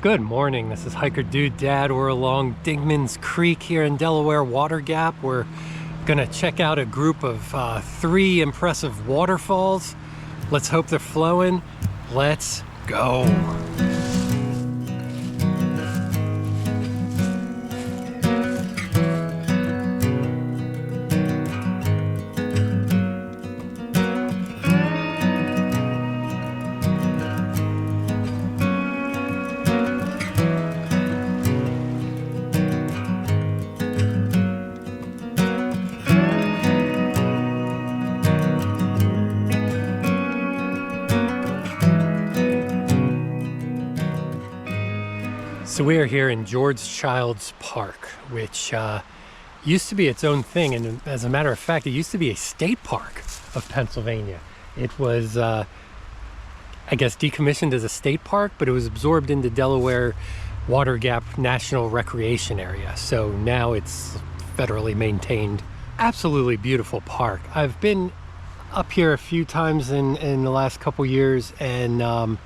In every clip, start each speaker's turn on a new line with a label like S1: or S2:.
S1: Good morning, this is Hiker Dude Dad. We're along Dingmans Creek here in Delaware Water Gap. We're gonna check out a group of 3 impressive waterfalls. Let's hope they're flowing. Let's go. So we are here in George Childs Park, which used to be its own thing, and as a matter of fact, it used to be a state park of Pennsylvania. It was, I guess, decommissioned as a state park, but it was absorbed into Delaware Water Gap National Recreation Area. So now it's federally maintained. Absolutely beautiful park. I've been up here a few times in the last couple years, and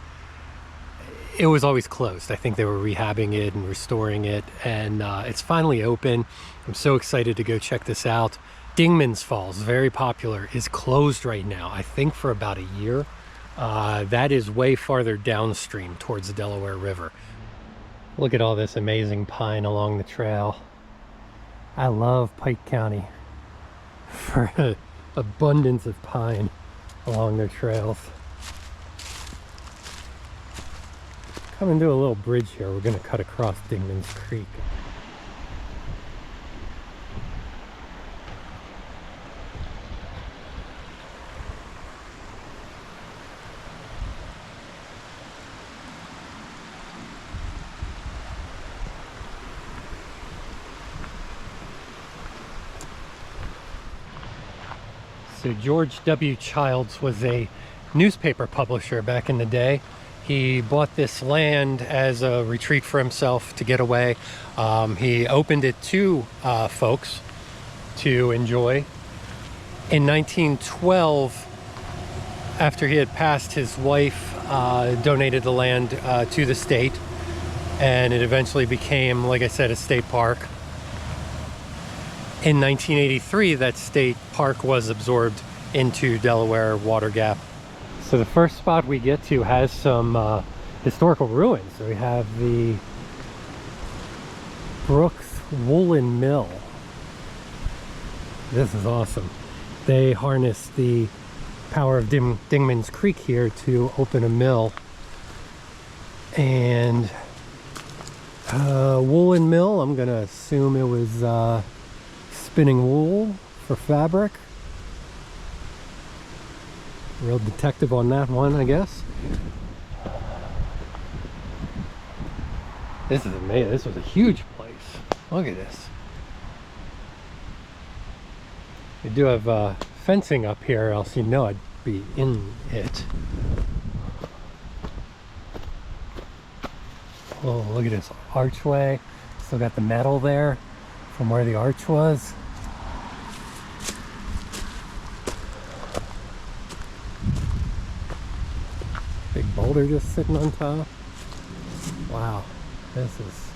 S1: it was always closed. I think they were rehabbing it and restoring it, and it's finally open. I'm so excited to go check this out. Dingmans Falls, very popular, is closed right now, I think for about a year. That is way farther downstream towards the Delaware River. Look at all this amazing pine along the trail. I love Pike County for an abundance of pine along their trails. Coming to a little bridge here. We're going to cut across Dingmans Creek. So George W. Childs was a newspaper publisher back in the day. He bought this land as a retreat for himself to get away. He opened it to folks to enjoy. In 1912, after he had passed, his wife donated the land to the state, and it eventually became, like I said, a state park. In 1983, that state park was absorbed into Delaware Water Gap. So the first spot we get to has some historical ruins. So we have the Brooks Woolen Mill. This is awesome. They harnessed the power of Dingmans Creek here to open a mill. And woolen mill, I'm gonna assume it was spinning wool for fabric. Real detective on that one, I guess. This is amazing. This was a huge place. Look at this. They do have fencing up here, else you know I'd be in it. Oh, look at this archway. Still got the metal there from where the arch was. Big boulder just sitting on top. Wow, this is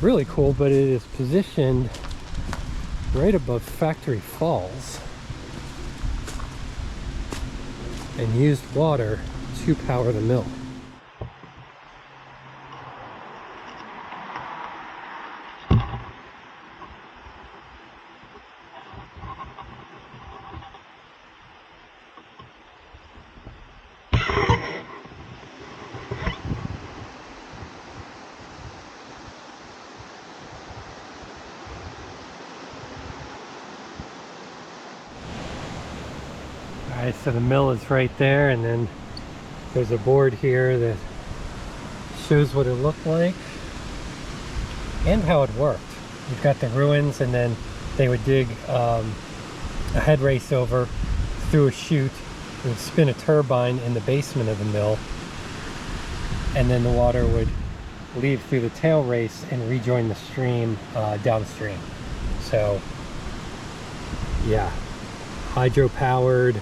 S1: really cool, but it is positioned right above Factory Falls and used water to power the mill. Alright, so the mill is right there, and then there's a board here that shows what it looked like and how it worked. You've got the ruins, and then they would dig a head race over through a chute. It would spin a turbine in the basement of the mill, and then the water would leave through the tail race and rejoin the stream downstream. So yeah, hydro-powered,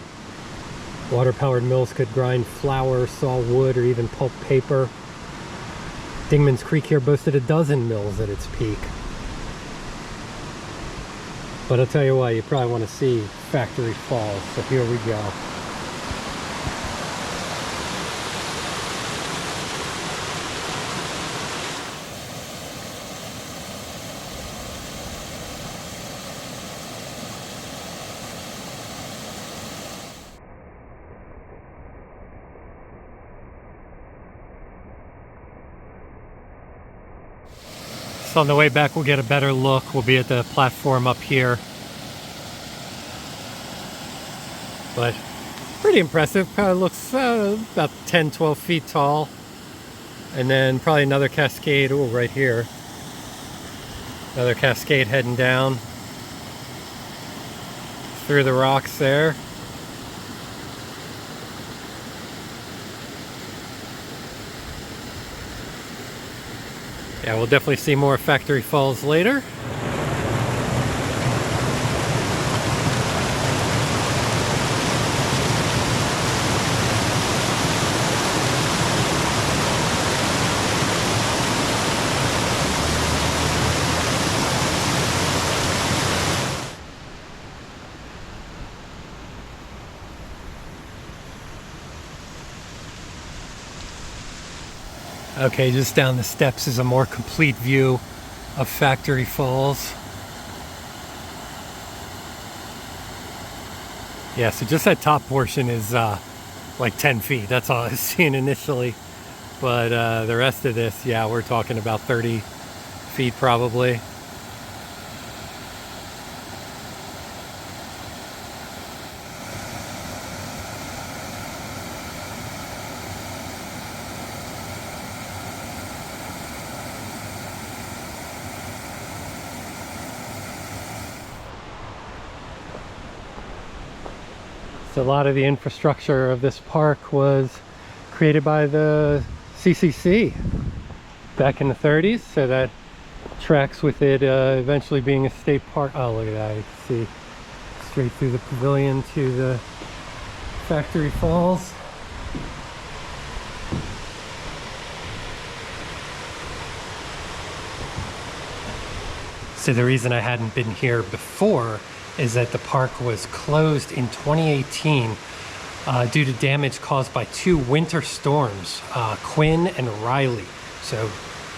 S1: water-powered mills could grind flour, saw wood, or even pulp paper. Dingmans Creek here boasted a dozen mills at its peak. But I'll tell you what, you probably want to see Factory Falls, so here we go. So on the way back, we'll get a better look. We'll be at the platform up here. But pretty impressive. Probably looks about 10, 12 feet tall. And then probably another cascade, oh, right here. Another cascade heading down through the rocks there. Yeah, we'll definitely see more Factory Falls later. Okay, just down the steps is a more complete view of Factory Falls. Yeah, so just that top portion is like 10 feet. That's all I was seeing initially. But the rest of this, yeah, we're talking about 30 feet probably. So a lot of the infrastructure of this park was created by the CCC back in the 30s, so that tracks with it eventually being a state park. Oh, look at that, you can see straight through the pavilion to the Factory Falls. So the reason I hadn't been here before is that the park was closed in 2018 due to damage caused by two winter storms, Quinn and Riley. So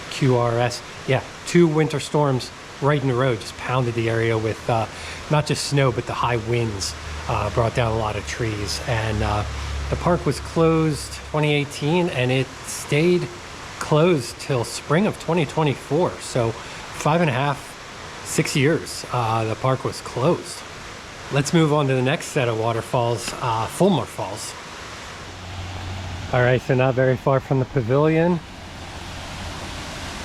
S1: QRS, yeah, two winter storms right in a row just pounded the area with not just snow, but the high winds brought down a lot of trees. And the park was closed 2018 and it stayed closed till spring of 2024. So 6 years the park was closed. Let's move on to the next set of waterfalls, Fulmer Falls. All right, so not very far from the pavilion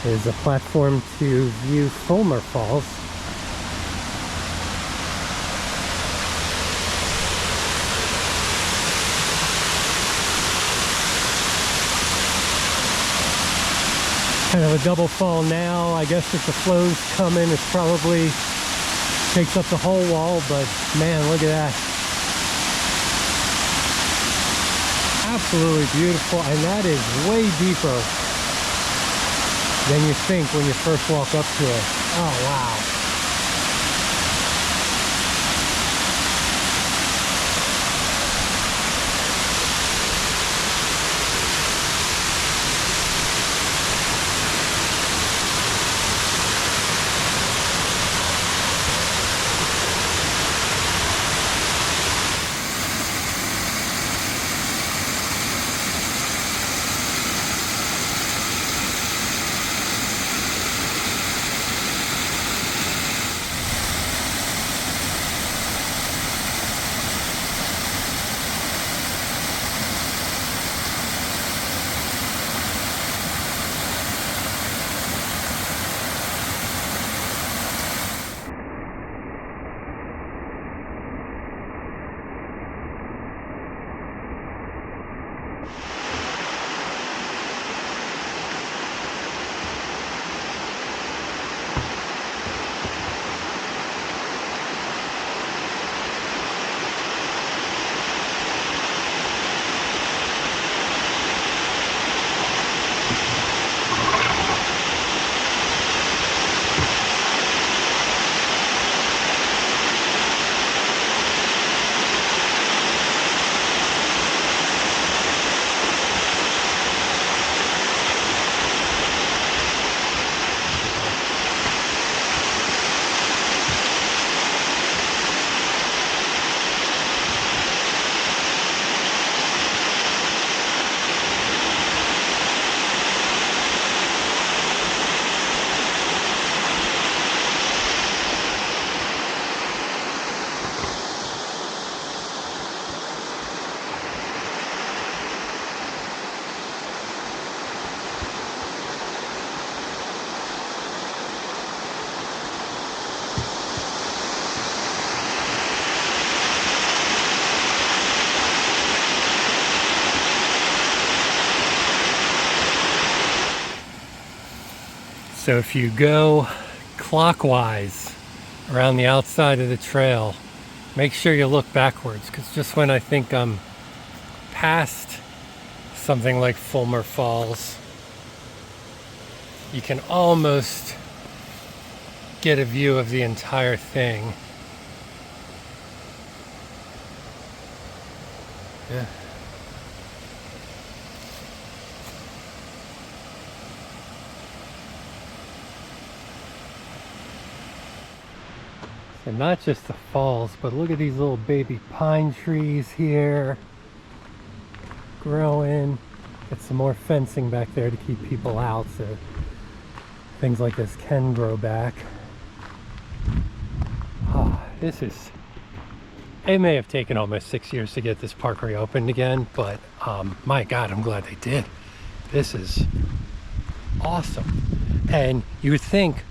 S1: is a platform to view Fulmer Falls. Kind of a double fall now. I guess if the flow's coming, it probably takes up the whole wall, but man, look at that. Absolutely beautiful, and that is way deeper than you think when you first walk up to it. Oh, wow. So if you go clockwise around the outside of the trail, make sure you look backwards, because just when I think I'm past something like Fulmer Falls, you can almost get a view of the entire thing. Yeah. And not just the falls, but look at these little baby pine trees here growing. Get some more fencing back there to keep people out so things like this can grow back. It may have taken almost 6 years to get this park reopened again, but my God, I'm glad they did. This is awesome. And you would think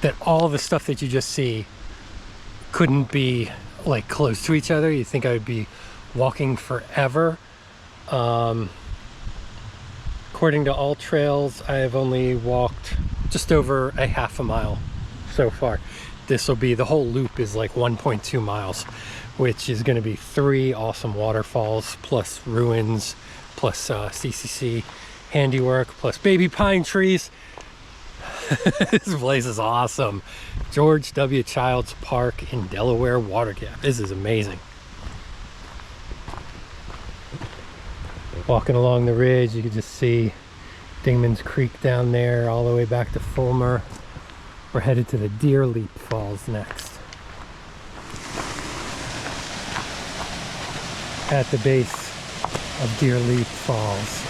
S1: that all the stuff that you just see couldn't be like close to each other. You'd think I would be walking forever. According to All Trails, I have only walked just over a half a mile so far. This will be, the whole loop is like 1.2 miles, which is going to be 3 awesome waterfalls, plus ruins, plus CCC handiwork, plus baby pine trees. This place is awesome. George W. Childs Park in Delaware Water Gap. This is amazing. Walking along the ridge, you can just see Dingmans Creek down there all the way back to Fulmer. We're headed to the Deer Leap Falls next. At the base of Deer Leap Falls.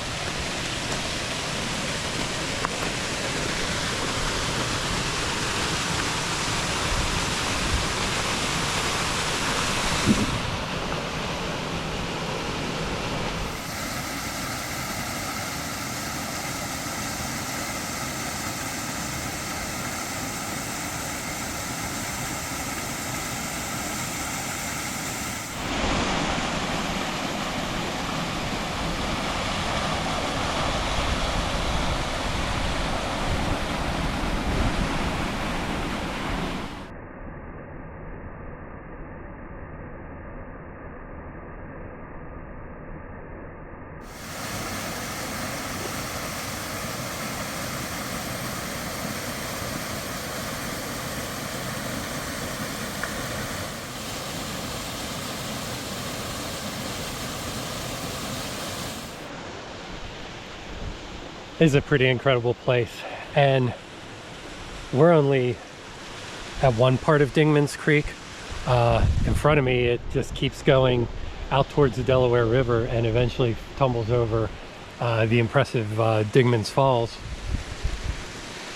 S1: Is a pretty incredible place, and we're only at one part of Dingmans Creek. In front of me it just keeps going out towards the Delaware River and eventually tumbles over the impressive Dingmans Falls,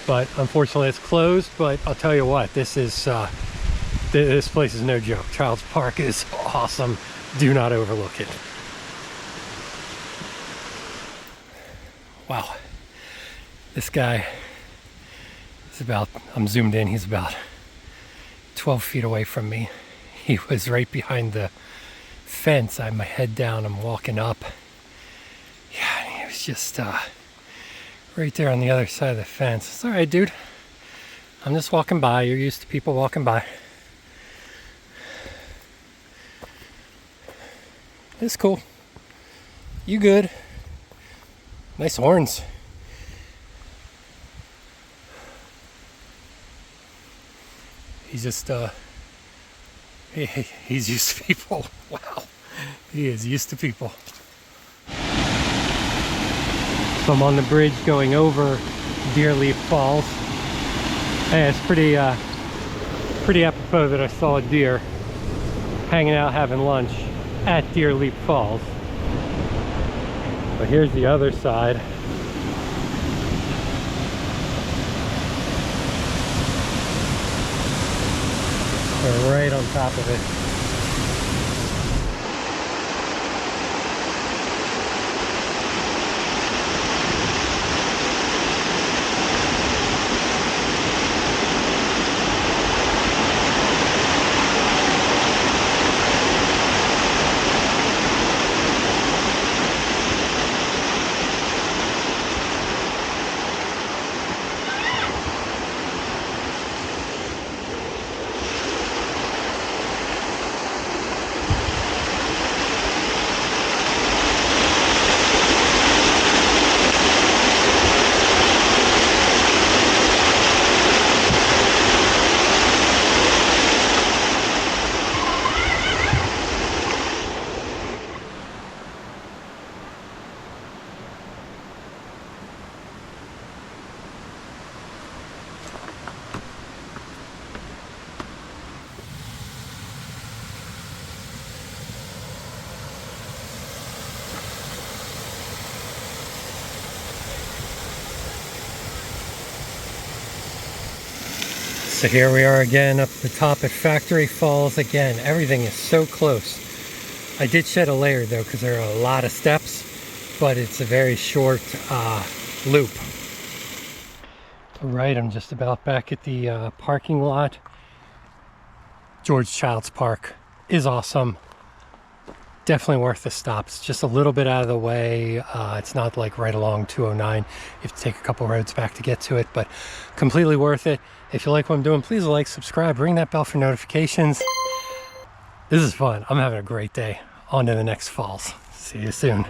S1: but unfortunately it's closed. But I'll tell you what, this place is no joke. Childs Park is awesome. Do not overlook it. Wow. This guy is about, I'm zoomed in, he's about 12 feet away from me. He was right behind the fence. I have my head down, I'm walking up. Yeah, he was just right there on the other side of the fence. It's all right, dude. I'm just walking by. You're used to people walking by. It's cool. You good? Nice horns. He's just, he's used to people. Wow. He is used to people. So I'm on the bridge going over Deer Leap Falls. And it's pretty apropos that I saw a deer hanging out having lunch at Deer Leap Falls. But here's the other side. We're right on top of it. So here we are again up the top at Factory Falls again. Everything is so close. I did shed a layer though because there are a lot of steps, but it's a very short loop. All right, I'm just about back at the parking lot. George Childs Park is awesome. Definitely worth the stop. It's just a little bit out of the way. It's not like right along 209. You have to take a couple roads back to get to it, but completely worth it. If you like what I'm doing, please like, subscribe, ring that bell for notifications. This is fun. I'm having a great day. On to the next falls. See you soon.